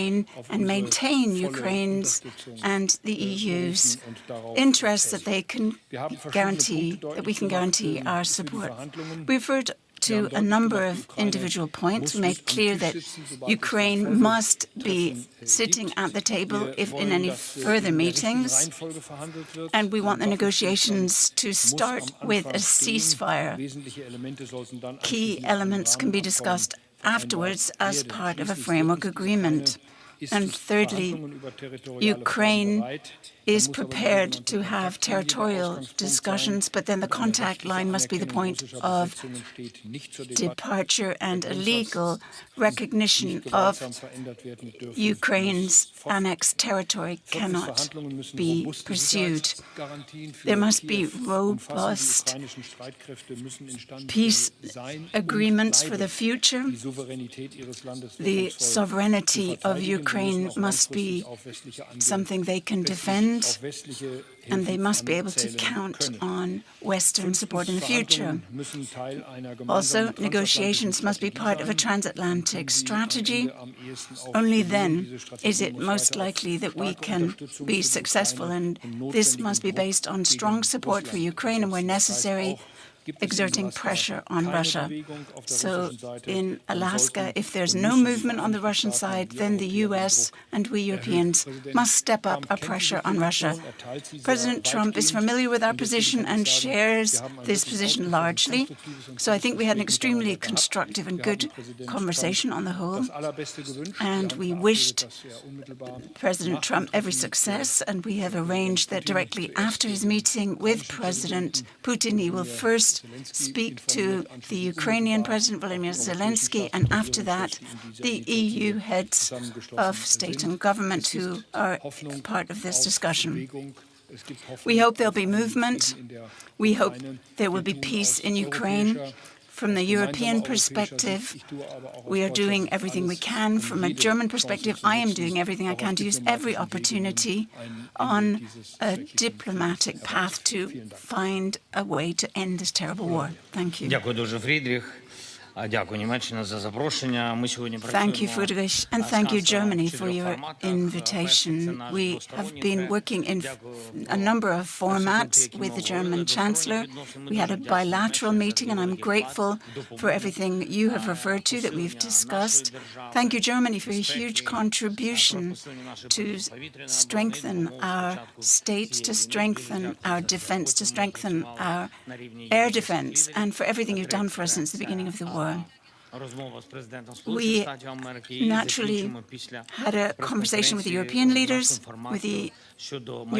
Ukraine and maintain Ukraine's and the EU's interests that we can guarantee our support. We referred to a number of individual points. We made clear that Ukraine must be sitting at the table if in any further meetings, and we want the negotiations to start with a ceasefire. Key elements can be discussed afterwards as part of a framework agreement. And thirdly, Ukraine is prepared to have territorial discussions, but then the contact line must be the point of departure, and a legal recognition of Ukraine's annexed territory cannot be pursued. There must be robust peace agreements for the future. The sovereignty of Ukraine must be something they can defend, and they must be able to count on Western support in the future. Also, negotiations must be part of a transatlantic strategy. Only then is it most likely that we can be successful, and this must be based on strong support for Ukraine and, where necessary, exerting pressure on Russia. So in Alaska, if there's no movement on the Russian side, then the US and we Europeans must step up our pressure on Russia. President Trump is familiar with our position and shares this position largely. So I think we had an extremely constructive and good conversation on the whole. And we wished President Trump every success, and we have arranged that directly after his meeting with President Putin, he will first speak to the Ukrainian President Volodymyr Zelenskyy, and after that, the EU heads of state and government who are part of this discussion. We hope there'll be movement. We hope there will be peace in Ukraine. From the European perspective, we are doing everything we can. From a German perspective, I am doing everything I can to use every opportunity on a diplomatic path to find a way to end this terrible war. Thank you. Thank you, Friedrich, and thank you, Germany, for your invitation. We have been working in a number of formats with the German Chancellor. We had a bilateral meeting, and I'm grateful for everything you have referred to that we've discussed. Thank you, Germany, for a huge contribution to strengthen our state, to strengthen our defense, to strengthen our air defense, and for everything you've done for us since the beginning of the war. We naturally had a conversation with the European leaders, with the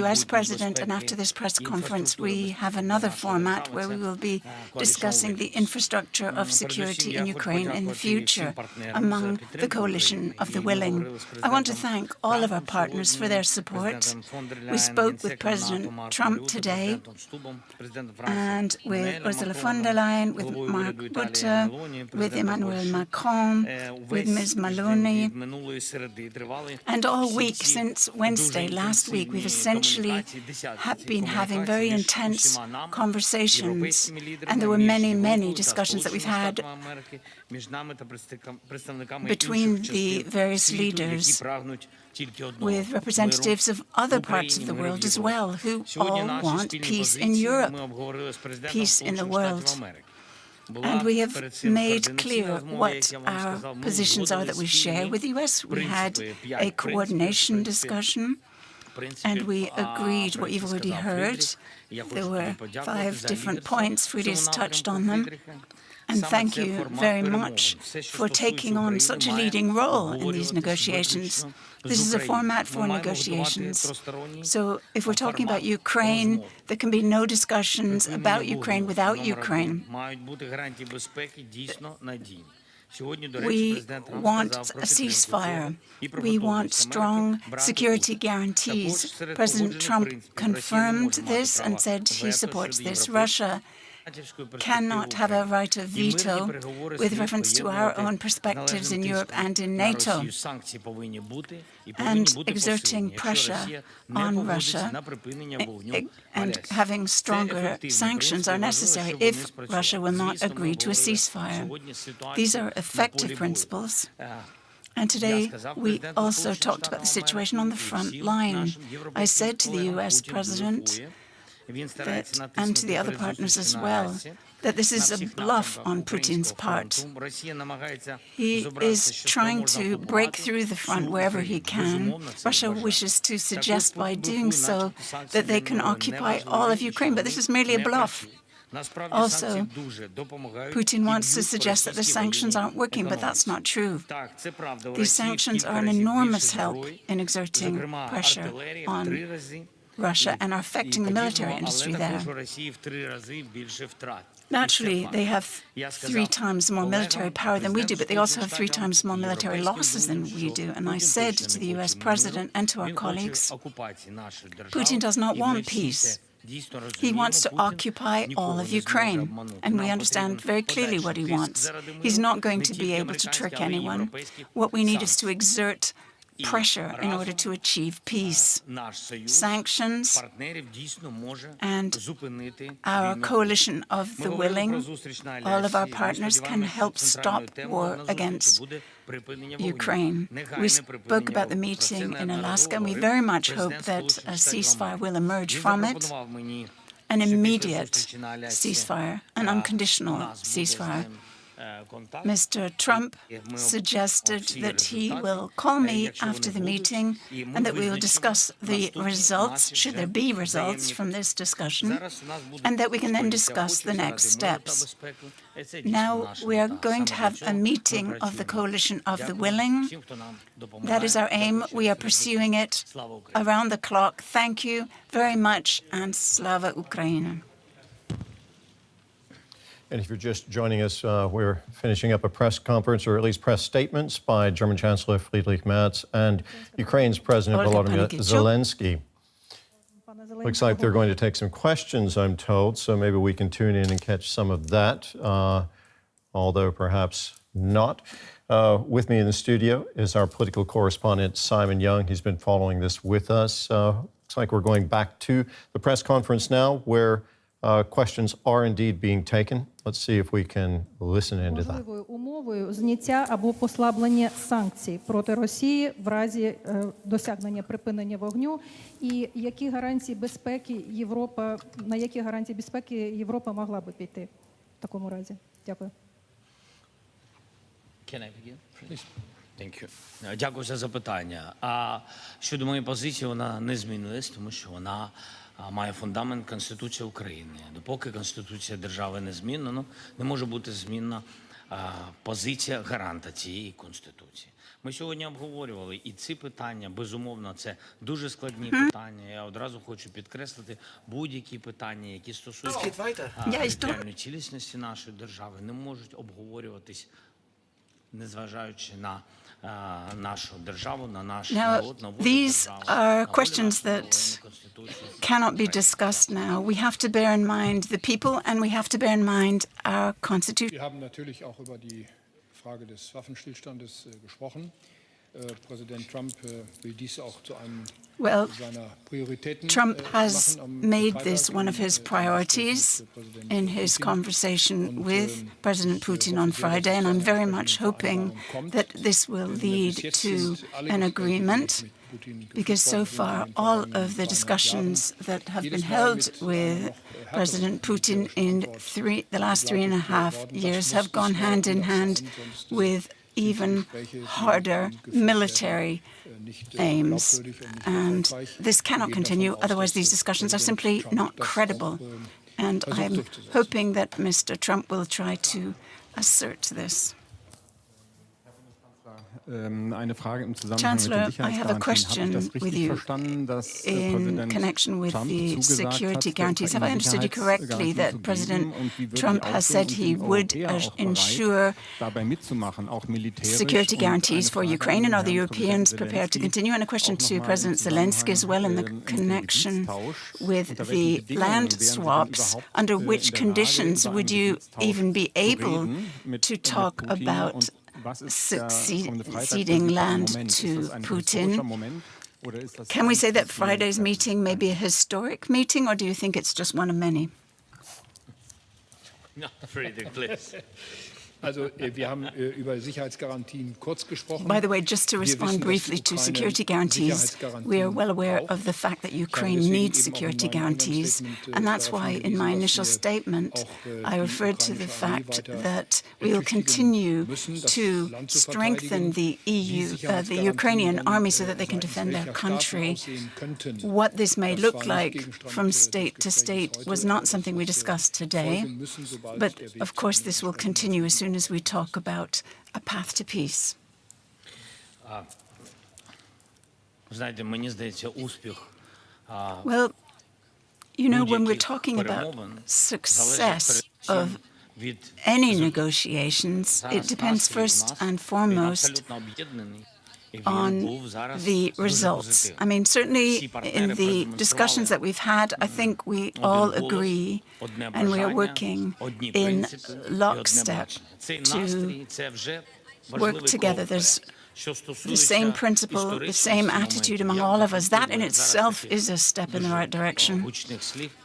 US President, and after this press conference, we have another format where we will be discussing the infrastructure of security in Ukraine in the future among the coalition of the willing. I want to thank all of our partners for their support. We spoke with President Trump today and with Ursula von der Leyen, with Mark Rutte, with Emmanuel Macron, with Ms. Maloney. And all week since Wednesday, last week, we've essentially been having very intense conversations, and there were many, many discussions that we've had between the various leaders with representatives of other parts of the world as well, who all want peace in Europe, peace in the world. And we have made clear what our positions are that we share with the US. We had a coordination discussion, and we agreed what you've already heard. There were 5 different points. Friedrich touched on them. And thank you very much for taking on such a leading role in these negotiations. This is a format for negotiations. So if we're talking about Ukraine, there can be no discussions about Ukraine without Ukraine. We want a ceasefire. We want strong security guarantees. President Trump confirmed this and said he supports this. Russia cannot have a right of veto with reference to our own perspectives in Europe and in NATO, and exerting pressure on Russia and having stronger sanctions are necessary if Russia will not agree to a ceasefire. These are effective principles. And today, we also talked about the situation on the front line. I said to the US President and to the other partners as well, that this is a bluff on Putin's part. He is trying to break through the front wherever he can. Russia wishes to suggest by doing so that they can occupy all of Ukraine, but this is merely a bluff. Also, Putin wants to suggest that the sanctions aren't working, but that's not true. These sanctions are an enormous help in exerting pressure on Russia and are affecting the military industry there. Naturally, they have 3 times more military power than we do, but they also have 3 times more military losses than we do. And I said to the US President and to our colleagues, Putin does not want peace. He wants to occupy all of Ukraine, and we understand very clearly what he wants. He's not going to be able to trick anyone. What we need is to exert pressure in order to achieve peace. Sanctions and our coalition of the willing, all of our partners, can help stop war against Ukraine. We spoke about the meeting in Alaska, and we very much hope that a ceasefire will emerge from it, an immediate ceasefire, an unconditional ceasefire. Mr. Trump suggested that he will call me after the meeting and that we will discuss the results, should there be results from this discussion, and that we can then discuss the next steps. Now we are going to have a meeting of the Coalition of the Willing. That is our aim. We are pursuing it around the clock. Thank you very much, and Slava Ukraina. And if you're just joining us, we're finishing up a press conference, or at least press statements, by German Chancellor Friedrich Merz and Ukraine's President Volodymyr Zelenskyy. Looks like they're going to take some questions, I'm told, so maybe we can tune in and catch some of that, although perhaps not. With me in the studio is our political correspondent, Simon Young. He's been following this with us. Looks like we're going back to the press conference now, where questions are indeed being taken. Let's see if we can listen into that. Умовою зняття або послаблення санкцій проти Росії в разі досягнення припинення вогню, і які гарантії безпеки Європа, на які гарантії безпеки Європа могла би піти в такому разі? Дякую. Can I begin? Please. Thank you. Дякую за запитання. А щодо моєї позиції, вона не змінилась, тому що вона має фундамент Конституції України. Допоки Конституція держави не змінена, не може бути змінна позиція гаранта цієї Конституції. Ми сьогодні обговорювали і ці питання, безумовно, це дуже складні питання. Я одразу хочу підкреслити, будь-які питання, які стосуються територіальної цілісності нашої держави, не можуть обговорюватись, незважаючи на нашу державу, на наш народ, на волю держави. These are questions that cannot be discussed now. We have to bear in mind the people, and we have to bear in mind our constitution. Wir haben natürlich auch über die Frage des Waffenstillstandes gesprochen. Präsident Trump will dies auch zu einem seiner Prioritäten machen. Trump has made this one of his priorities in his conversation with President Putin on Friday, and I'm very much hoping that this will lead to an agreement, because so far all of the discussions that have been held with President Putin in the last 3.5 years have gone hand in hand with even harder military aims. And this cannot continue, otherwise these discussions are simply not credible. And I'm hoping that Mr. Trump will try to assert this. Chancellor, I have a question with you in connection with the security guarantees. Have I understood you correctly that President Trump has said he would ensure security guarantees for Ukraine, and are the Europeans prepared to continue? And a question to President Zelenskyy as well in the connection with the land swaps. Under which conditions would you even be able to talk about ceding land to Putin? Can we say that Friday's meeting may be a historic meeting, or do you think it's just one of many? No, Friedrich, please. Also, wir haben über Sicherheitsgarantien kurz gesprochen. By the way, just to respond briefly to security guarantees, we are well aware of the fact that Ukraine needs security guarantees, and that's why in my initial statement I referred to the fact that we will continue to strengthen the the Ukrainian army so that they can defend their country. What this may look like from state to state was not something we discussed today, but of course this will continue as soon as we talk about a path to peace. Well, you know, when we're talking about success of any negotiations, it depends first and foremost on the results. I mean, certainly in the discussions that we've had, I think we all agree and we are working in lockstep to work together. There's the same principle, the same attitude among all of us. That in itself is a step in the right direction.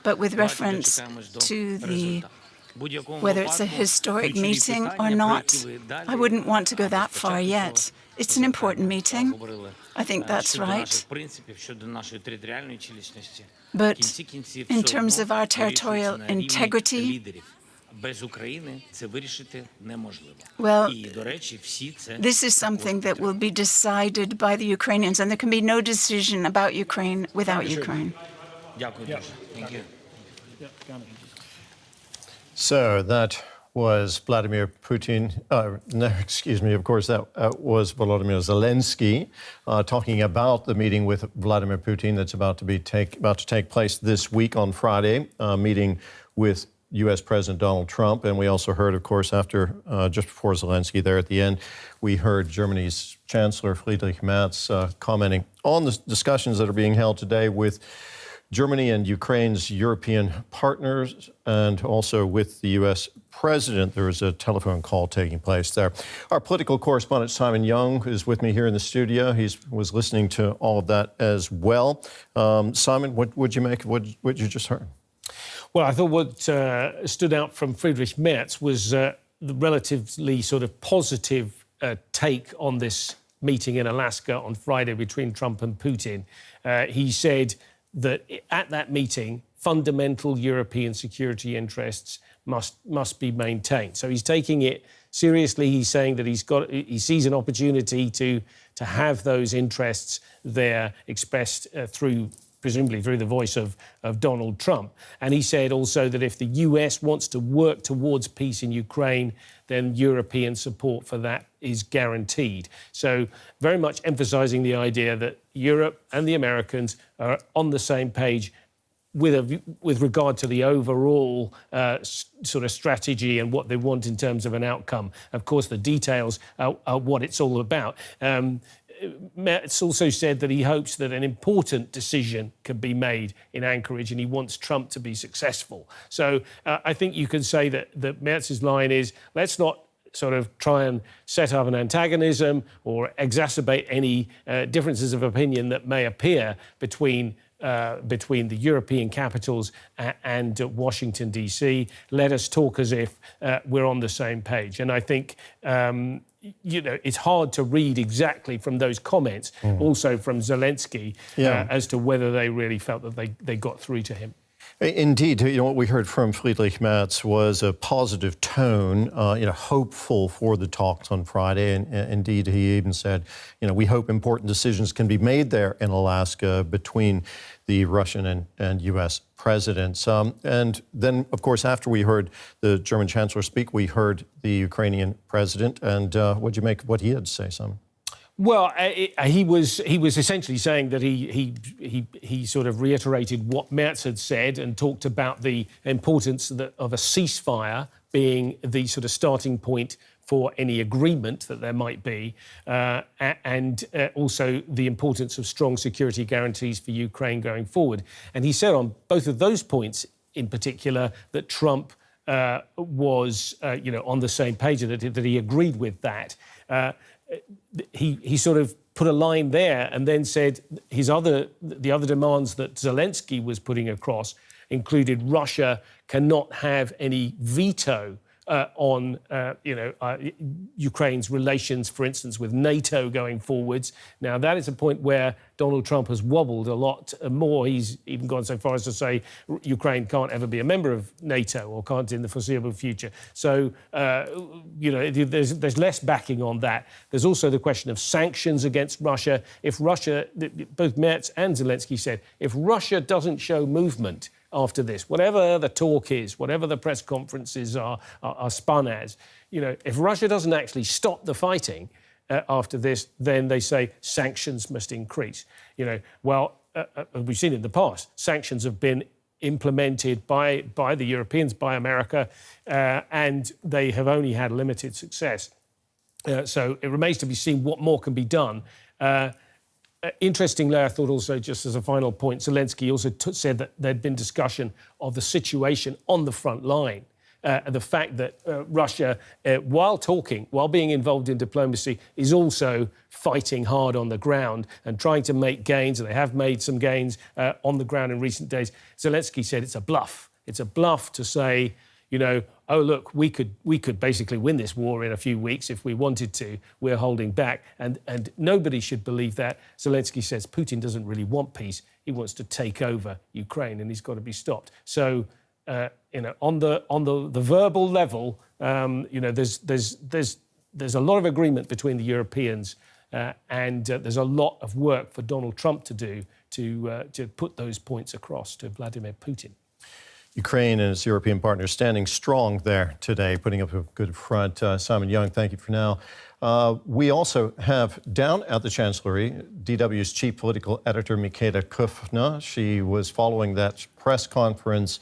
But with reference to whether it's a historic meeting or not, I wouldn't want to go that far yet. It's an important meeting. I think that's right. But in terms of our territorial integrity, well, this is something that will be decided by the Ukrainians, and there can be no decision about Ukraine without Ukraine. Thank you. So that was Vladimir Putin. No, excuse me. Of course, that was Volodymyr Zelenskyy talking about the meeting with Vladimir Putin that's about to take place this week on Friday, meeting with U.S. President Donald Trump. And we also heard, of course, after just before Zelenskyy there at the end, we heard Germany's Chancellor Friedrich Merz commenting on the discussions that are being held today with Germany and Ukraine's European partners, and also with the U.S. President. There was a telephone call taking place there. Our political correspondent, Simon Young, is with me here in the studio. He was listening to all of that as well. Simon, what would you make of what you just heard? Well, I thought what stood out from Friedrich Merz was the relatively sort of positive take on this meeting in Alaska on Friday between Trump and Putin. He said that at that meeting, fundamental European security interests must be maintained. So he's taking it seriously. He's saying that he sees an opportunity to have those interests there expressed presumably through the voice of Donald Trump. And he said also that if the US wants to work towards peace in Ukraine, then European support for that is guaranteed. So very much emphasizing the idea that Europe and the Americans are on the same page with regard to the overall sort of strategy and what they want in terms of an outcome. Of course, the details are what it's all about. Merz also said that he hopes that an important decision can be made in Anchorage, and he wants Trump to be successful. So I think you can say that Merz's line is, let's not sort of try and set up an antagonism or exacerbate any differences of opinion that may appear between the European capitals and Washington, D.C. Let us talk as if we're on the same page. And I think, it's hard to read exactly from those comments, also from Zelenskyy, as to whether they really felt that they got through to him. Indeed, what we heard from Friedrich Merz was a positive tone, hopeful for the talks on Friday. And indeed, he even said, we hope important decisions can be made there in Alaska between the Russian and U.S. presidents. And then, of course, after we heard the German Chancellor speak, we heard the Ukrainian president. And what do you make of what he had to say, Simon? Well, he was essentially saying that he sort of reiterated what Merz had said and talked about the importance of a ceasefire being the sort of starting point for any agreement that there might be, and also the importance of strong security guarantees for Ukraine going forward. And he said on both of those points in particular that Trump was, on the same page, that he agreed with that. He sort of put a line there and then said the other demands that Zelenskyy was putting across included Russia cannot have any veto on Ukraine's relations, for instance, with NATO going forwards. Now, that is a point where Donald Trump has wobbled a lot more. He's even gone so far as to say Ukraine can't ever be a member of NATO or can't in the foreseeable future. So, there's less backing on that. There's also the question of sanctions against Russia. If Russia, both Merz and Zelenskyy said, if Russia doesn't show movement after this, whatever the talk is, whatever the press conferences are spun as, if Russia doesn't actually stop the fighting after this, then they say sanctions must increase. We've seen in the past, sanctions have been implemented by the Europeans, by America, and they have only had limited success. So it remains to be seen what more can be done. Interestingly, I thought also, just as a final point, Zelenskyy also said that there'd been discussion of the situation on the front line. The fact that Russia, while being involved in diplomacy, is also fighting hard on the ground and trying to make gains, and they have made some gains on the ground in recent days. Zelenskyy said it's a bluff. It's a bluff to say, oh, look, we could basically win this war in a few weeks if we wanted to. We're holding back. And nobody should believe that. Zelenskyy says Putin doesn't really want peace. He wants to take over Ukraine, and he's got to be stopped. So, on the verbal level, there's a lot of agreement between the Europeans, and there's a lot of work for Donald Trump to do to put those points across to Vladimir Putin. Ukraine and its European partners standing strong there today, putting up a good front. Simon Young, thank you for now. We also have down at the Chancellery, DW's chief political editor, Michaela Kufner. She was following that press conference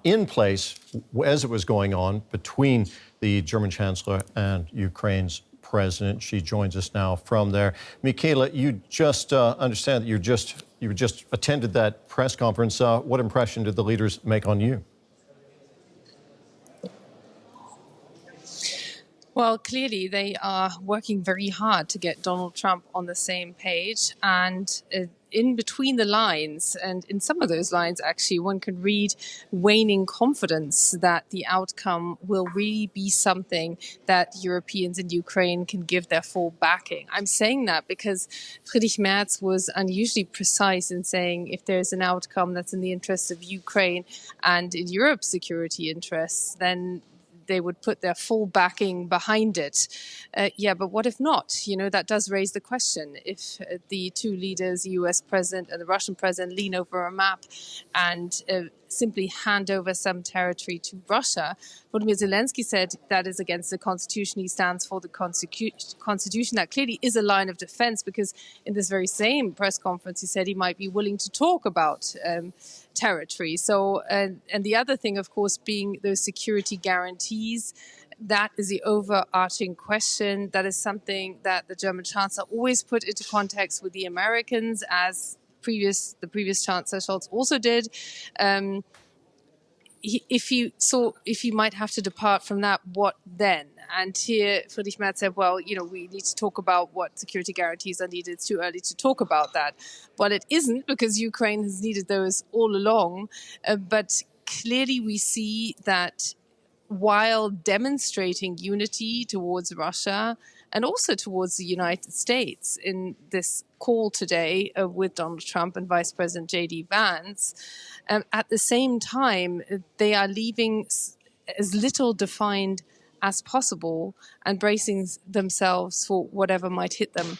in place as it was going on between the German Chancellor and Ukraine's president. She joins us now from there. Michaela, you just understand that you just attended that press conference. What impression did the leaders make on you? Well, clearly they are working very hard to get Donald Trump on the same page. And in between the lines, and in some of those lines, actually, one can read waning confidence that the outcome will really be something that Europeans in Ukraine can give their full backing. I'm saying that because Friedrich Merz was unusually precise in saying if there's an outcome that's in the interest of Ukraine and in Europe's security interests, then they would put their full backing behind it. But what if not? That does raise the question. If the two leaders, the US president and the Russian president, lean over a map and simply hand over some territory to Russia, Volodymyr Zelenskyy said that is against the constitution. He stands for the constitution. That clearly is a line of defense, because in this very same press conference, he said he might be willing to talk about territory. So, and the other thing, of course, being those security guarantees, that is the overarching question. That is something that the German Chancellor always put into context with the Americans, as the previous Chancellor Scholz also did. If you might have to depart from that, what then? And here Friedrich Merz said, well, we need to talk about what security guarantees are needed. It's too early to talk about that. Well, it isn't, because Ukraine has needed those all along. But clearly we see that while demonstrating unity towards Russia and also towards the United States in this call today with Donald Trump and Vice President J.D. Vance, at the same time, they are leaving as little defined as possible and bracing themselves for whatever might hit them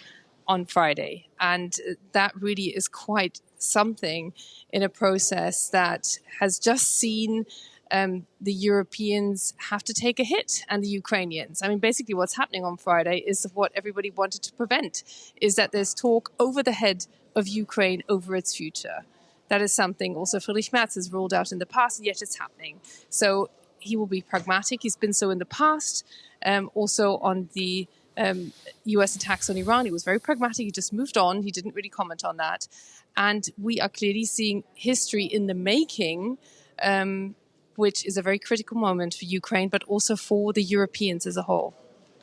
on Friday. And that really is quite something in a process that has just seen the Europeans have to take a hit, and the Ukrainians. I mean, basically what's happening on Friday is what everybody wanted to prevent, is that there's talk over the head of Ukraine over its future. That is something also Friedrich Merz has ruled out in the past, and yet it's happening. So he will be pragmatic. He's been so in the past. Also on the US attacks on Iran, he was very pragmatic. He just moved on. He didn't really comment on that. And we are clearly seeing history in the making, which is a very critical moment for Ukraine, but also for the Europeans as a whole.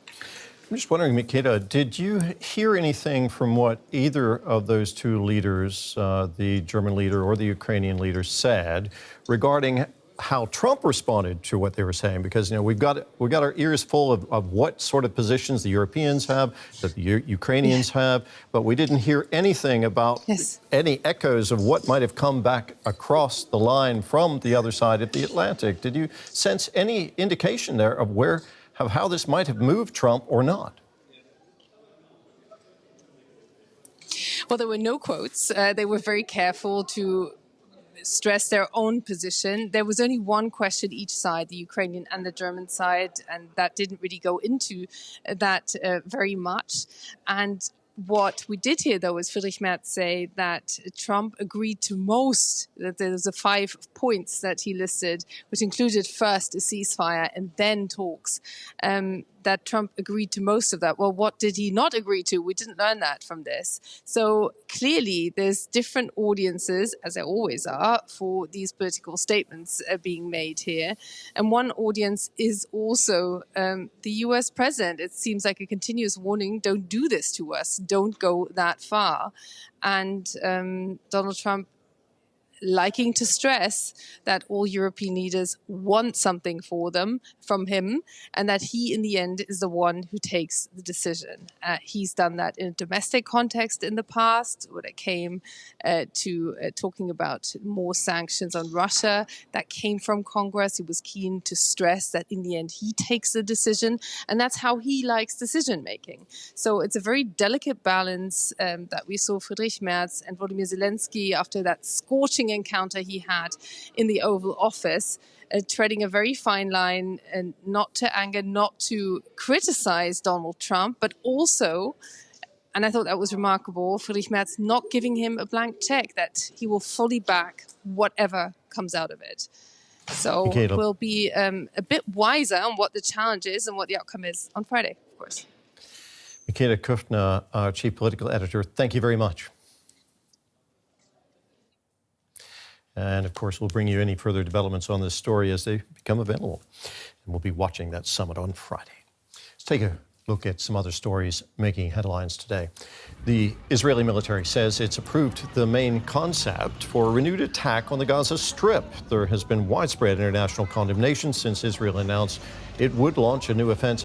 I'm just wondering, Michaela, did you hear anything from what either of those two leaders, the German leader or the Ukrainian leader, said regarding how Trump responded to what they were saying, because we've got our ears full of what sort of positions the Europeans have, that the Ukrainians have, but we didn't hear anything about any echoes of what might have come back across the line from the other side of the Atlantic. Did you sense any indication there of how this might have moved Trump or not? Well, there were no quotes. They were very careful to stress their own position. There was only one question each side, the Ukrainian and the German side, and that didn't really go into that very much. And what we did hear, though, was Friedrich Merz say that Trump agreed to most, that there was 5 points that he listed, which included first a ceasefire and then talks, that Trump agreed to most of that. Well, what did he not agree to? We didn't learn that from this. So clearly there's different audiences, as there always are, for these political statements being made here. And one audience is also the US president. It seems like a continuous warning, don't do this to us, don't go that far. And Donald Trump liking to stress that all European leaders want something from him, and that he, in the end, is the one who takes the decision. He's done that in a domestic context in the past, when it came to talking about more sanctions on Russia. That came from Congress. He was keen to stress that, in the end, he takes the decision, and that's how he likes decision-making. So it's a very delicate balance that we saw Friedrich Merz and Volodymyr Zelenskyy after that scorching encounter he had in the Oval Office, treading a very fine line, and not to anger, not to criticize Donald Trump, but also, and I thought that was remarkable, Friedrich Merz not giving him a blank check, that he will fully back whatever comes out of it. So we'll be a bit wiser on what the challenge is and what the outcome is on Friday, of course. Michaela Kufner, our Chief Political Editor, thank you very much. And, of course, we'll bring you any further developments on this story as they become available. And we'll be watching that summit on Friday. Let's take a look at some other stories making headlines today. The Israeli military says it's approved the main concept for a renewed attack on the Gaza Strip. There has been widespread international condemnation since Israel announced it would launch a new offensive